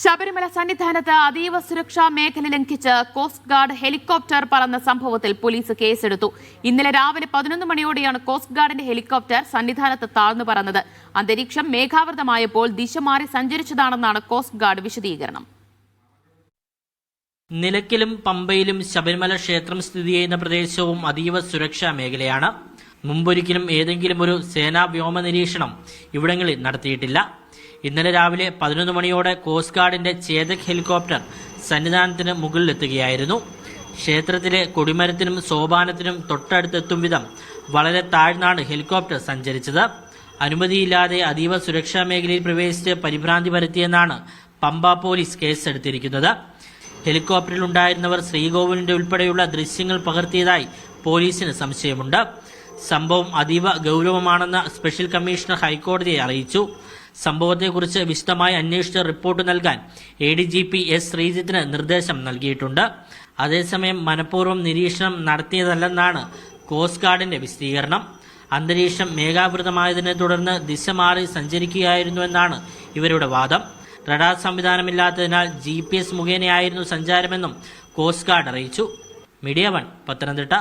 ശബരിമല സന്നിധാനത്ത് അതീവ സുരക്ഷാ മേഖല ലംഘിച്ച് കോസ്റ്റ് ഗാർഡ് ഹെലികോപ്റ്റർ പറന്ന സംഭവത്തിൽ പോലീസ് കേസെടുത്തു. ഇന്നലെ രാവിലെ 11 മണിയോടെയാണ് കോസ്റ്റ് ഗാർഡിന്റെ ഹെലികോപ്റ്റർ സന്നിധാനത്ത് താഴ്ന്നു പറന്നത്. അന്തരീക്ഷം മേഘാവൃതമായപ്പോൾ ദിശ മാറി സഞ്ചരിച്ചതാണെന്നാണ് കോസ്റ്റ് ഗാർഡ് വിശദീകരണം. നിലയ്ക്കലും പമ്പയിലും ശബരിമല ക്ഷേത്രം സ്ഥിതി ചെയ്യുന്ന പ്രദേശവും അതീവ സുരക്ഷാ മേഖലയാണ്. മുമ്പൊരിക്കലും ഏതെങ്കിലും ഒരു സേനാ വ്യോമ നിരീക്ഷണം ഇവിടങ്ങളിൽ നടത്തിയിട്ടില്ല. ഇന്നലെ രാവിലെ 11 മണിയോടെ കോസ്റ്റ് ഗാർഡിന്റെ ചേതക് ഹെലികോപ്റ്റർ സന്നിധാനത്തിന് മുകളിലെത്തുകയായിരുന്നു. ക്ഷേത്രത്തിലെ കൊടിമരത്തിനും സോപാനത്തിനും തൊട്ടടുത്തെത്തും വിധം വളരെ താഴ്ന്നാണ് ഹെലികോപ്റ്റർ സഞ്ചരിച്ചത്. അനുമതിയില്ലാതെ അതീവ സുരക്ഷാ മേഖലയിൽ പ്രവേശിച്ച് പരിഭ്രാന്തി പരത്തിയെന്നാണ് പമ്പ പോലീസ് കേസെടുത്തിരിക്കുന്നത്. ഹെലികോപ്റ്ററിലുണ്ടായിരുന്നവർ ശ്രീകോവിലിന്റെ ഉൾപ്പെടെയുള്ള ദൃശ്യങ്ങൾ പകർത്തിയതായി പോലീസിന് സംശയമുണ്ട്. സംഭവം അതീവ ഗൌരവമാണെന്ന് സ്പെഷ്യൽ കമ്മീഷണർ ഹൈക്കോടതിയെ അറിയിച്ചു. സംഭവത്തെക്കുറിച്ച് വിശദമായി അന്വേഷിച്ച് റിപ്പോർട്ട് നൽകാൻ ADGP S. ശ്രീജിത്തിന് നിർദ്ദേശം നൽകിയിട്ടുണ്ട്. അതേസമയം മനഃപൂർവ്വം നിരീക്ഷണം നടത്തിയതല്ലെന്നാണ് കോസ്റ്റ് ഗാർഡിന്റെ വിശദീകരണം. അന്തരീക്ഷം മേഘാവൃതമായതിനെ തുടർന്ന് ദിശ മാറി സഞ്ചരിക്കുകയായിരുന്നുവെന്നാണ് ഇവരുടെ വാദം. റഡാർ സംവിധാനമില്ലാത്തതിനാൽ GPS മുഖേനയായിരുന്നു സഞ്ചാരമെന്നും കോസ്റ്റ് ഗാർഡ് അറിയിച്ചു. മീഡിയ 1 പത്തനംതിട്ട.